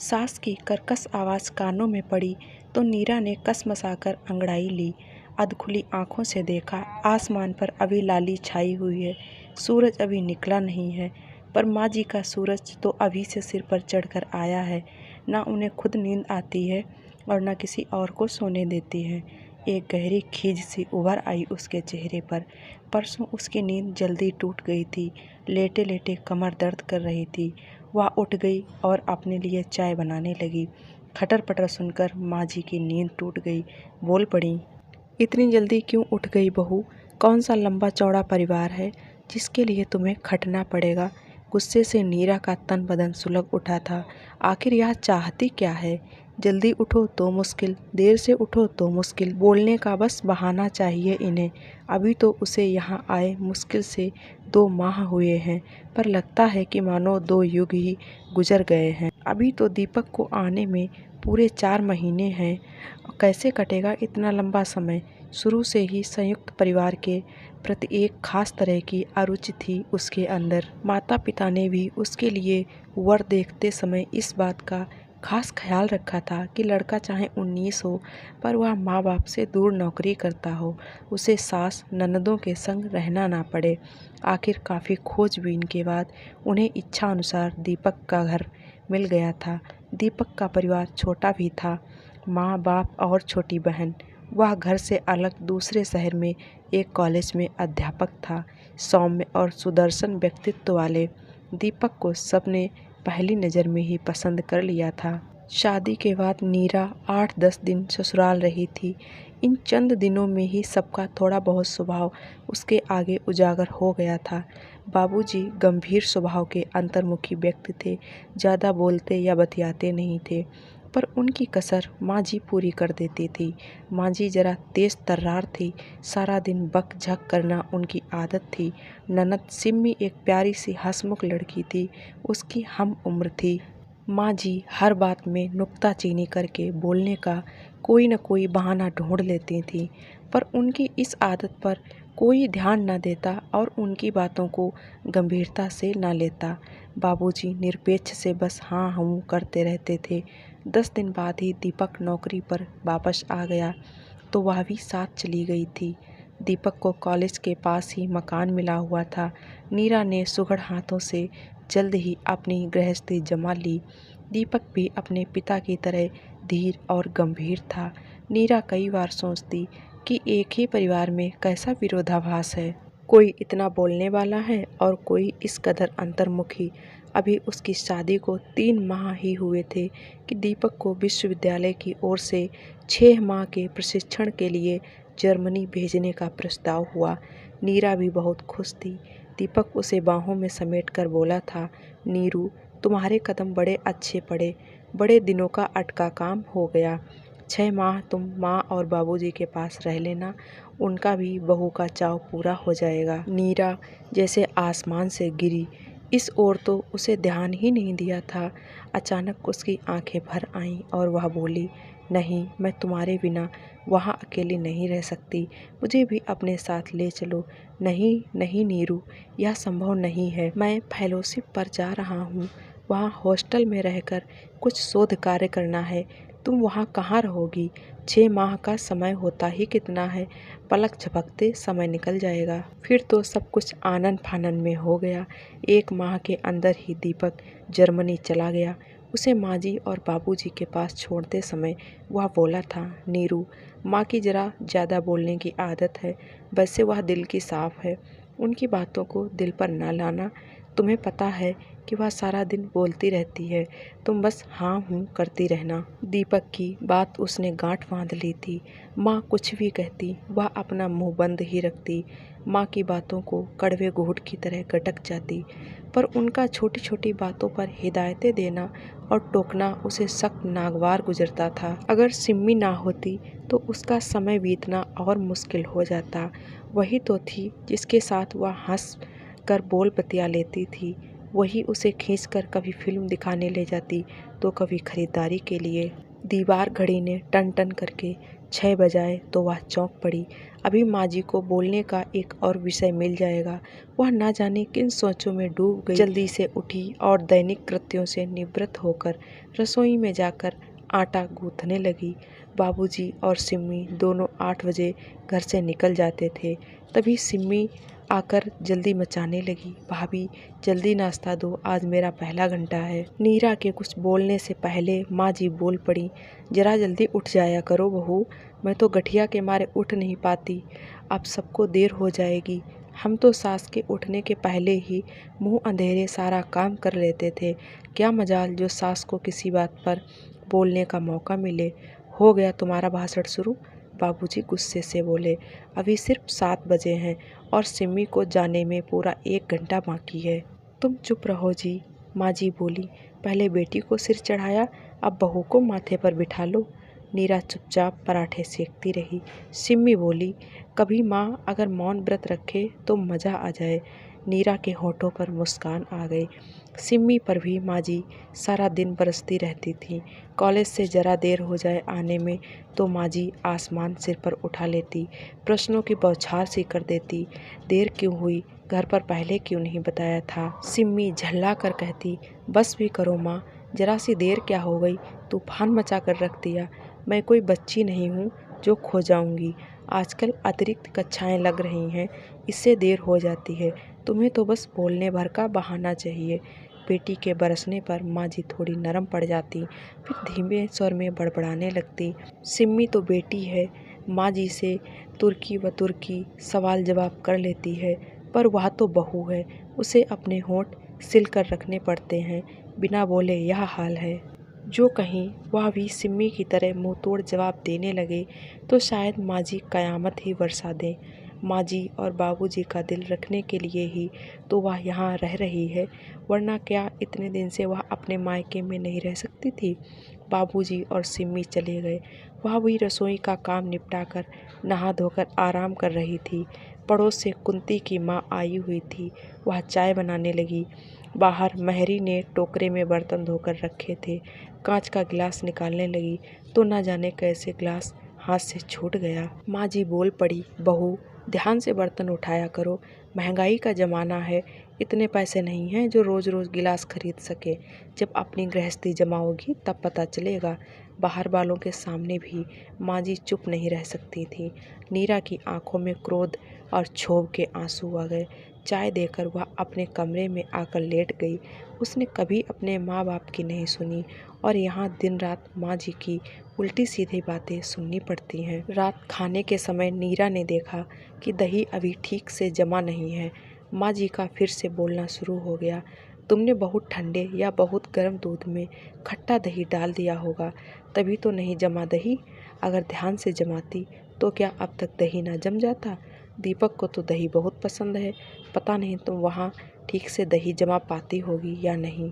सास की कर्कश आवाज़ कानों में पड़ी तो नीरा ने कसमसाकर अंगड़ाई ली। अधखुली आंखों से देखा, आसमान पर अभी लाली छाई हुई है, सूरज अभी निकला नहीं है। पर माँ जी का सूरज तो अभी से सिर पर चढ़कर आया है। ना उन्हें खुद नींद आती है और न किसी और को सोने देती है। एक गहरी खीज सी उभर आई उसके चेहरे पर। परसों उसकी नींद जल्दी टूट गई थी। लेटे लेटे कमर दर्द कर रही थी। वह उठ गई और अपने लिए चाय बनाने लगी। खटर पटर सुनकर माँ जी की नींद टूट गई। बोल पड़ी, इतनी जल्दी क्यों उठ गई बहू? कौन सा लंबा चौड़ा परिवार है जिसके लिए तुम्हें खटना पड़ेगा? गुस्से से नीरा का तन बदन सुलग उठा था। आखिर यह चाहती क्या है? जल्दी उठो तो मुश्किल, देर से उठो तो मुश्किल। बोलने का बस बहाना चाहिए इन्हें। अभी तो उसे यहाँ आए मुश्किल से 2 माह हुए हैं, पर लगता है कि मानो 2 युग ही गुजर गए हैं। अभी तो दीपक को आने में पूरे 4 महीने हैं। कैसे कटेगा इतना लंबा समय? शुरू से ही संयुक्त परिवार के प्रति एक खास तरह की अरुचि थी उसके अंदर। माता पिता ने भी उसके लिए वर देखते समय इस बात का खास ख्याल रखा था कि लड़का चाहे 19 हो, पर वह माँ बाप से दूर नौकरी करता हो, उसे सास ननदों के संग रहना ना पड़े। आखिर काफ़ी खोजबीन के बाद उन्हें इच्छा अनुसार दीपक का घर मिल गया था। दीपक का परिवार छोटा भी था, माँ बाप और छोटी बहन। वह घर से अलग दूसरे शहर में एक कॉलेज में अध्यापक था। सौम्य और सुदर्शन व्यक्तित्व वाले दीपक को सबने पहली नज़र में ही पसंद कर लिया था। शादी के बाद नीरा 8-10 दिन ससुराल रही थी। इन चंद दिनों में ही सबका थोड़ा बहुत स्वभाव उसके आगे उजागर हो गया था। बाबूजी गंभीर स्वभाव के अंतर्मुखी व्यक्ति थे, ज़्यादा बोलते या बतियाते नहीं थे, पर उनकी कसर माँ जी पूरी कर देती थी। माँ जी जरा तेज तर्रार थी, सारा दिन बक झक करना उनकी आदत थी। ननद सिम्मी एक प्यारी सी हंसमुख लड़की थी, उसकी हम उम्र थी। माँ जी हर बात में नुक्ताचीनी करके बोलने का कोई न कोई बहाना ढूंढ लेती थीं, पर उनकी इस आदत पर कोई ध्यान न देता और उनकी बातों को गंभीरता से न लेता। बाबूजी निरपेक्ष से बस हाँ हूँ करते रहते थे। 10 दिन बाद ही दीपक नौकरी पर वापस आ गया तो वह भी साथ चली गई थी। दीपक को कॉलेज के पास ही मकान मिला हुआ था। नीरा ने सुघड़ हाथों से जल्द ही अपनी गृहस्थी जमा ली। दीपक भी अपने पिता की तरह धीर और गंभीर था। नीरा कई बार सोचती कि एक ही परिवार में कैसा विरोधाभास है, कोई इतना बोलने वाला है और कोई इस कदर अंतर्मुखी। अभी उसकी शादी को 3 माह ही हुए थे कि दीपक को विश्वविद्यालय की ओर से 6 माह के प्रशिक्षण के लिए जर्मनी भेजने का प्रस्ताव हुआ। नीरा भी बहुत खुश थी। दीपक उसे बाहों में समेट कर बोला था, नीरू तुम्हारे कदम बड़े अच्छे पड़े, बड़े दिनों का अटका काम हो गया। 6 माह तुम माँ और बाबूजी के पास रह लेना, उनका भी बहू का चाव पूरा हो जाएगा। नीरा जैसे आसमान से गिरी। इस ओर तो उसे ध्यान ही नहीं दिया था। अचानक उसकी आंखें भर आईं और वह बोली, नहीं मैं तुम्हारे बिना वहाँ अकेली नहीं रह सकती, मुझे भी अपने साथ ले चलो। नहीं नहीं नीरू, यह संभव नहीं है। मैं फेलोशिप पर जा रहा हूँ, वहाँ हॉस्टल में रहकर कुछ शोध कार्य करना है। तुम वहाँ कहाँ रहोगी? 6 माह का समय होता ही कितना है, पलक झपकते समय निकल जाएगा। फिर तो सब कुछ आनन फानन में हो गया। 1 माह के अंदर ही दीपक जर्मनी चला गया। उसे माँ जी और बाबूजी के पास छोड़ते समय वह बोला था, नीरू माँ की ज़रा ज़्यादा बोलने की आदत है, वैसे वह दिल की साफ़ है, उनकी बातों को दिल पर ना लाना। तुम्हें पता है कि वह सारा दिन बोलती रहती है, तुम बस हाँ हूँ करती रहना। दीपक की बात उसने गांठ बांध ली थी। माँ कुछ भी कहती वह अपना मुंह बंद ही रखती। माँ की बातों को कड़वे घूंट की तरह गटक जाती, पर उनका छोटी छोटी बातों पर हिदायतें देना और टोकना उसे सख्त नागवार गुजरता था। अगर सिम्मी ना होती तो उसका समय बीतना और मुश्किल हो जाता। वही तो थी जिसके साथ वह हंस कर बोल बतिया लेती थी। वही उसे खींचकर कभी फिल्म दिखाने ले जाती तो कभी खरीदारी के लिए। दीवार घड़ी ने टन टन करके 6 बजाए तो वह चौंक पड़ी। अभी माँ जी को बोलने का एक और विषय मिल जाएगा। वह ना जाने किन सोचों में डूब गई। जल्दी से उठी और दैनिक कृत्यों से निवृत्त होकर रसोई में जाकर आटा गूंथने लगी। बाबूजी और सिम्मी दोनों 8 बजे घर से निकल जाते थे। तभी सिम्मी आकर जल्दी मचाने लगी, भाभी जल्दी नाश्ता दो, आज मेरा पहला घंटा है। नीरा के कुछ बोलने से पहले माँ जी बोल पड़ी, जरा जल्दी उठ जाया करो बहू, मैं तो गठिया के मारे उठ नहीं पाती, अब सबको देर हो जाएगी। हम तो सास के उठने के पहले ही मुंह अंधेरे सारा काम कर लेते थे। क्या मजाल जो सास को किसी बात पर बोलने का मौका मिले। हो गया तुम्हारा भाषण शुरू, बाबूजी गुस्से से बोले। अभी सिर्फ 7 बजे हैं और सिम्मी को जाने में पूरा 1 घंटा बाकी है। तुम चुप रहो जी, माँ जी बोली। पहले बेटी को सिर चढ़ाया, अब बहू को माथे पर बिठा लो। नीरा चुपचाप पराठे सेकती रही। सिम्मी बोली, कभी माँ अगर मौन व्रत रखे तो मज़ा आ जाए। नीरा के होठों पर मुस्कान आ गई। सिम्मी पर भी माँ जी सारा दिन बरसती रहती थी। कॉलेज से जरा देर हो जाए आने में तो माँ जी आसमान सिर पर उठा लेती, प्रश्नों की बौछार सी कर देती। देर क्यों हुई, घर पर पहले क्यों नहीं बताया था। सिम्मी झल्ला कर कहती, बस भी करो माँ, जरा सी देर क्या हो गई, तूफान मचा कर रख दिया। मैं कोई बच्ची नहीं हूँ जो खो जाऊँगी। आजकल अतिरिक्त कक्षाएं लग रही हैं, इससे देर हो जाती है। तुम्हें तो बस बोलने भर का बहाना चाहिए। बेटी के बरसने पर माँ जी थोड़ी नरम पड़ जाती, फिर धीमे स्वर में बड़बड़ाने लगती। सिम्मी तो बेटी है, माँ जी से तुर्की व तुर्की सवाल जवाब कर लेती है, पर वह तो बहू है, उसे अपने होंठ सिल कर रखने पड़ते हैं। बिना बोले यह हाल है। जो कहीं वह भी सिम्मी की तरह मुंह तोड़ जवाब देने लगे तो शायद माँ जी कयामत ही बरसा दें। माँ जी और बाबूजी का दिल रखने के लिए ही तो वह यहाँ रह रही है, वरना क्या इतने दिन से वह अपने मायके में नहीं रह सकती थी। बाबूजी और सिम्मी चले गए। वह भी रसोई का काम निपटाकर नहा धोकर आराम कर रही थी। पड़ोस से कुंती की माँ आई हुई थी, वह चाय बनाने लगी। बाहर महरी ने टोकरे में बर्तन धोकर रखे थे, कांच का गिलास निकालने लगी तो न जाने कैसे गिलास हाथ से छूट गया। माँ जी बोल पड़ी, बहू ध्यान से बर्तन उठाया करो, महंगाई का ज़माना है, इतने पैसे नहीं हैं जो रोज़ रोज़ गिलास खरीद सके। जब अपनी गृहस्थी जमाओगी तब पता चलेगा। बाहर वालों के सामने भी माँ जी चुप नहीं रह सकती थी। नीरा की आंखों में क्रोध और क्षोभ के आंसू आ गए। चाय देकर वह अपने कमरे में आकर लेट गई। उसने कभी अपने माँ बाप की नहीं सुनी और यहाँ दिन रात माँ जी की उल्टी सीधी बातें सुननी पड़ती हैं। रात खाने के समय नीरा ने देखा कि दही अभी ठीक से जमा नहीं है। माँ जी का फिर से बोलना शुरू हो गया, तुमने बहुत ठंडे या बहुत गर्म दूध में खट्टा दही डाल दिया होगा, तभी तो नहीं जमा दही। अगर ध्यान से जमाती तो क्या अब तक दही ना जम जाता। दीपक को तो दही बहुत पसंद है, पता नहीं तुम वहाँ ठीक से दही जमा पाती होगी या नहीं।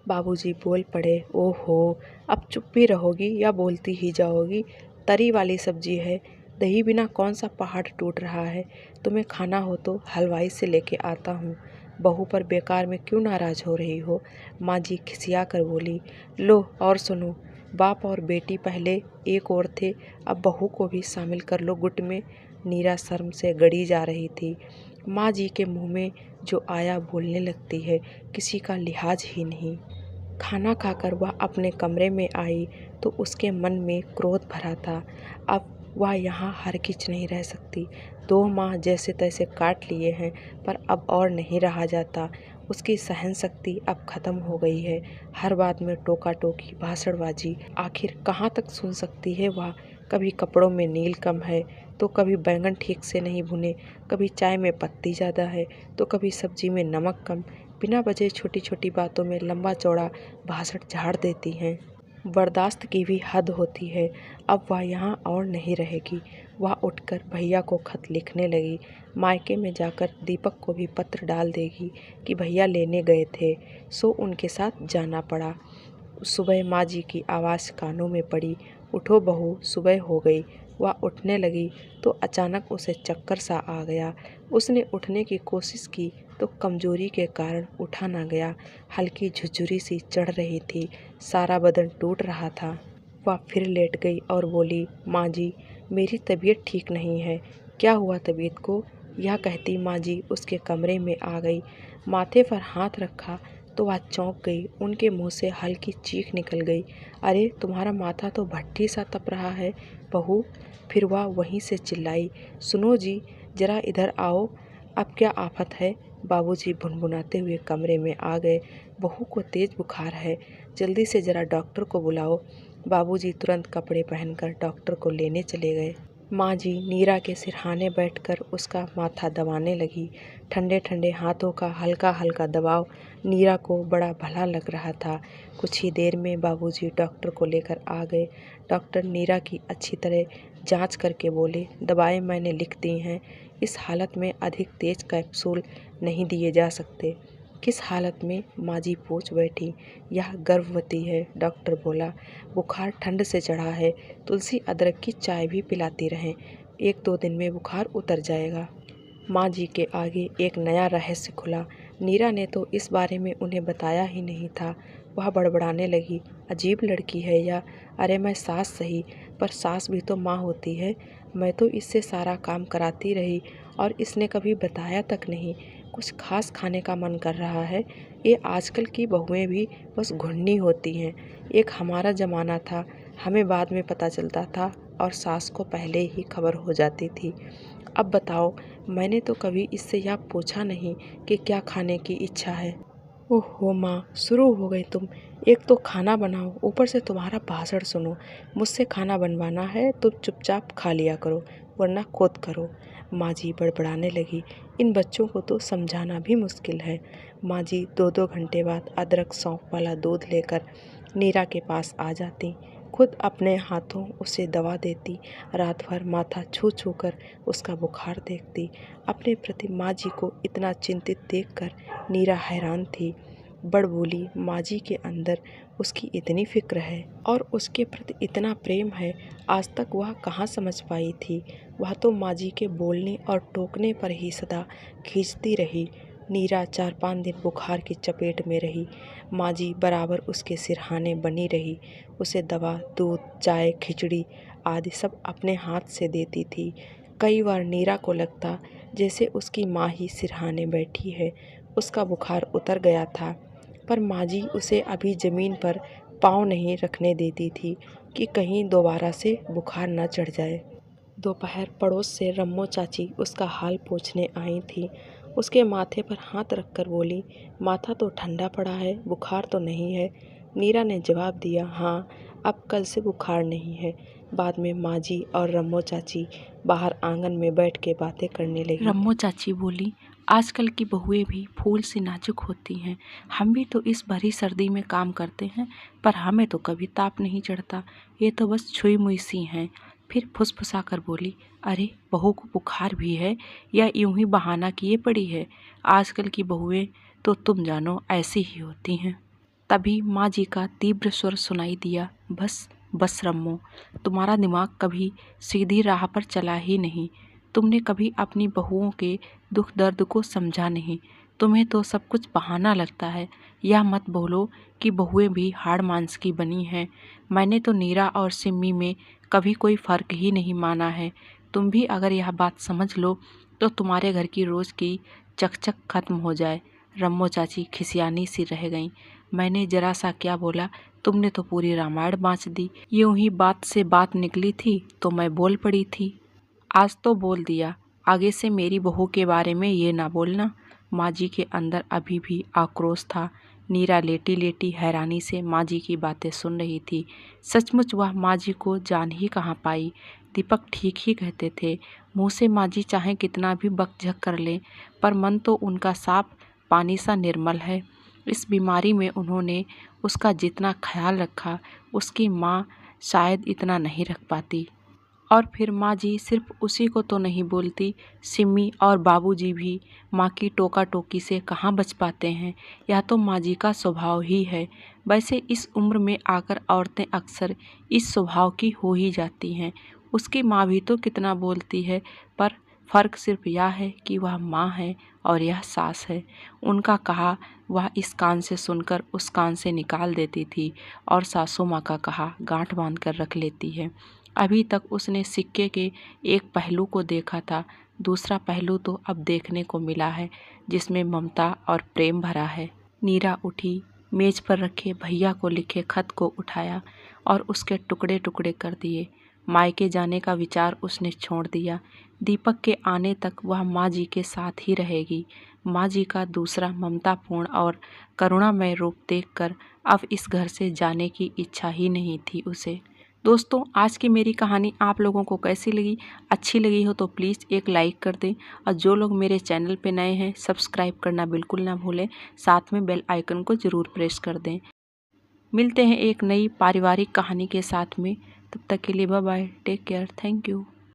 बाबूजी बोल पड़े, ओहो, अब चुप भी रहोगी या बोलती ही जाओगी। तरी वाली सब्जी है, दही बिना कौन सा पहाड़ टूट रहा है। तुम्हें खाना हो तो हलवाई से लेके आता हूँ। बहू पर बेकार में क्यों नाराज हो रही हो। माँ जी खिसिया कर बोली, लो और सुनो, बाप और बेटी पहले एक और थे, अब बहू को भी शामिल कर लो गुट में। नीरा शर्म से गड़ी जा रही थी। माँ जी के मुंह में जो आया बोलने लगती है, किसी का लिहाज ही नहीं। खाना खाकर वह अपने कमरे में आई तो उसके मन में क्रोध भरा था। अब वह यहाँ हरगिज नहीं रह सकती। 2 माह जैसे तैसे काट लिए हैं, पर अब और नहीं रहा जाता। उसकी सहन शक्ति अब खत्म हो गई है। हर बात में टोका टोकी, भाषणबाजी, आखिर कहाँ तक सुन सकती है वह। कभी कपड़ों में नील कम है तो कभी बैंगन ठीक से नहीं भुने, कभी चाय में पत्ती ज़्यादा है तो कभी सब्जी में नमक कम। बिना वजह छोटी छोटी बातों में लंबा चौड़ा भाषण झाड़ देती हैं। बर्दाश्त की भी हद होती है। अब वह यहाँ और नहीं रहेगी। वह उठकर भैया को खत लिखने लगी। मायके में जाकर दीपक को भी पत्र डाल देगी कि भैया लेने गए थे, सो उनके साथ जाना पड़ा। सुबह माँ जी की आवाज़ कानों में पड़ी, उठो बहू, सुबह हो गई। वह उठने लगी तो अचानक उसे चक्कर सा आ गया। उसने उठने की कोशिश की तो कमजोरी के कारण उठा ना गया। हल्की झुरझुरी सी चढ़ रही थी, सारा बदन टूट रहा था। वह फिर लेट गई और बोली, माँ जी मेरी तबीयत ठीक नहीं है। क्या हुआ तबीयत को? यह कहती माँ जी उसके कमरे में आ गई। माथे पर हाथ रखा तो वह चौंक गई। उनके मुंह से हल्की चीख निकल गई। अरे तुम्हारा माथा तो भट्ठी सा तप रहा है बहू। फिर वह वहीं से चिल्लाई, सुनो जी जरा इधर आओ, अब क्या आफत है? बाबूजी भुनभुनाते हुए कमरे में आ गए। बहू को तेज बुखार है, जल्दी से जरा डॉक्टर को बुलाओ। बाबूजी तुरंत कपड़े पहनकर डॉक्टर को लेने चले गए। माँ जी नीरा के सिरहाने बैठकर उसका माथा दबाने लगी। ठंडे ठंडे हाथों का हल्का हल्का दबाव नीरा को बड़ा भला लग रहा था। कुछ ही देर में बाबूजी डॉक्टर को लेकर आ गए। डॉक्टर नीरा की अच्छी तरह जांच करके बोले, दवाएं मैंने लिख दी हैं, इस हालत में अधिक तेज कैप्सूल नहीं दिए जा सकते। किस हालत में? माँ जी पूछ बैठी। यह गर्भवती है, डॉक्टर बोला। बुखार ठंड से चढ़ा है, तुलसी अदरक की चाय भी पिलाती रहें, 1-2 दिन में बुखार उतर जाएगा। माँ जी के आगे एक नया रहस्य खुला। नीरा ने तो इस बारे में उन्हें बताया ही नहीं था। वह बड़बड़ाने लगी, अजीब लड़की है यह। अरे मैं सास सही, पर सास भी तो माँ होती है। मैं तो इससे सारा काम कराती रही और इसने कभी बताया तक नहीं। कुछ खास खाने का मन कर रहा है। ये आजकल की बहुएं भी बस घुन्नी होती हैं। एक हमारा ज़माना था, हमें बाद में पता चलता था और सास को पहले ही खबर हो जाती थी। अब बताओ, मैंने तो कभी इससे यह पूछा नहीं कि क्या खाने की इच्छा है। ओहो माँ, शुरू हो गई तुम। एक तो खाना बनाओ, ऊपर से तुम्हारा भाषण सुनो। मुझसे खाना बनवाना है तो चुपचाप खा लिया करो, वरना खुद करो। माँ जी बड़बड़ाने लगी, इन बच्चों को तो समझाना भी मुश्किल है। माँ जी 2-2 घंटे बाद अदरक सौंफ वाला दूध लेकर नीरा के पास आ जाती, खुद अपने हाथों उसे दवा देती, रात भर माथा छू छू कर उसका बुखार देखती। अपने प्रति माँ जी को इतना चिंतित देखकर नीरा हैरान थी। बड़ बोली, माँ जी के अंदर उसकी इतनी फिक्र है और उसके प्रति इतना प्रेम है, आज तक वह कहाँ समझ पाई थी। वह तो माँ जी के बोलने और टोकने पर ही सदा खींचती रही। नीरा 4-5 दिन बुखार की चपेट में रही। माँ जी बराबर उसके सिरहाने बनी रही। उसे दवा, दूध, चाय, खिचड़ी आदि सब अपने हाथ से देती थी। कई बार नीरा को लगता जैसे उसकी माँ ही सिरहाने बैठी है। उसका बुखार उतर गया था, पर माँ जी उसे अभी ज़मीन पर पाँव नहीं रखने देती थी कि कहीं दोबारा से बुखार न चढ़ जाए। दोपहर पड़ोस से रम्मो चाची उसका हाल पूछने आई थी। उसके माथे पर हाथ रखकर बोली, माथा तो ठंडा पड़ा है, बुखार तो नहीं है। नीरा ने जवाब दिया, हाँ अब कल से बुखार नहीं है। बाद में माँ जी और रम्मो चाची बाहर आंगन में बैठ के बातें करने लगी। रम्मो चाची बोली, आजकल की बहुएं भी फूल सी नाजुक होती हैं। हम भी तो इस भरी सर्दी में काम करते हैं, पर हमें तो कभी ताप नहीं चढ़ता। ये तो बस छुई मुई सी हैं। फिर फुसफुसा कर बोली, अरे बहू को बुखार भी है या यूं ही बहाना किए पड़ी है? आजकल की बहुएं तो तुम जानो ऐसी ही होती हैं। तभी माँ जी का तीव्र स्वर सुनाई दिया, बस बस रम्मो, तुम्हारा दिमाग कभी सीधी राह पर चला ही नहीं। तुमने कभी अपनी बहुओं के दुख दर्द को समझा नहीं। तुम्हें तो सब कुछ बहाना लगता है। यह मत बोलो कि बहुएं भी हाड़ मांस की बनी हैं। मैंने तो नीरा और सिम्मी में कभी कोई फ़र्क ही नहीं माना है। तुम भी अगर यह बात समझ लो तो तुम्हारे घर की रोज़ की चकचक खत्म हो जाए। रम्मो चाची खिसियानी सी रह गईं। मैंने जरा सा क्या बोला, तुमने तो पूरी रामायण बाँच दी। यूं ही बात से बात निकली थी तो मैं बोल पड़ी थी। आज तो बोल दिया, आगे से मेरी बहू के बारे में ये ना बोलना। माँ जी के अंदर अभी भी आक्रोश था। नीरा लेटी लेटी हैरानी से माँ जी की बातें सुन रही थी। सचमुच वह माँ जी को जान ही कहाँ पाई। दीपक ठीक ही कहते थे, मुँह से माँ जी चाहे कितना भी बकझक कर लें, पर मन तो उनका साफ पानी सा निर्मल है। इस बीमारी में उन्होंने उसका जितना ख्याल रखा, उसकी माँ शायद इतना नहीं रख पाती। और फिर माँ जी सिर्फ उसी को तो नहीं बोलती, सिम्मी और बाबूजी भी माँ की टोका टोकी से कहाँ बच पाते हैं। यह तो माँ जी का स्वभाव ही है। वैसे इस उम्र में आकर औरतें अक्सर इस स्वभाव की हो ही जाती हैं। उसकी माँ भी तो कितना बोलती है, पर फ़र्क सिर्फ यह है कि वह माँ है और यह सास है। उनका कहा वह इस कान से सुनकर उस कान से निकाल देती थी और सासू माँ का कहा गांठ बांध कर रख लेती है। अभी तक उसने सिक्के के एक पहलू को देखा था, दूसरा पहलू तो अब देखने को मिला है जिसमें ममता और प्रेम भरा है। नीरा उठी, मेज पर रखे भैया को लिखे खत को उठाया और उसके टुकड़े टुकड़े कर दिए। मायके जाने का विचार उसने छोड़ दिया। दीपक के आने तक वह माँ जी के साथ ही रहेगी। माँ जी का दूसरा ममतापूर्ण और करुणामय रूप देखकर अब इस घर से जाने की इच्छा ही नहीं थी उसे। दोस्तों, आज की मेरी कहानी आप लोगों को कैसी लगी? अच्छी लगी हो तो प्लीज़ एक लाइक कर दें और जो लोग मेरे चैनल पे नए हैं सब्सक्राइब करना बिल्कुल ना भूलें। साथ में बेल आइकन को ज़रूर प्रेस कर दें। मिलते हैं एक नई पारिवारिक कहानी के साथ में। तब तक के लिए bye bye, take care, thank you.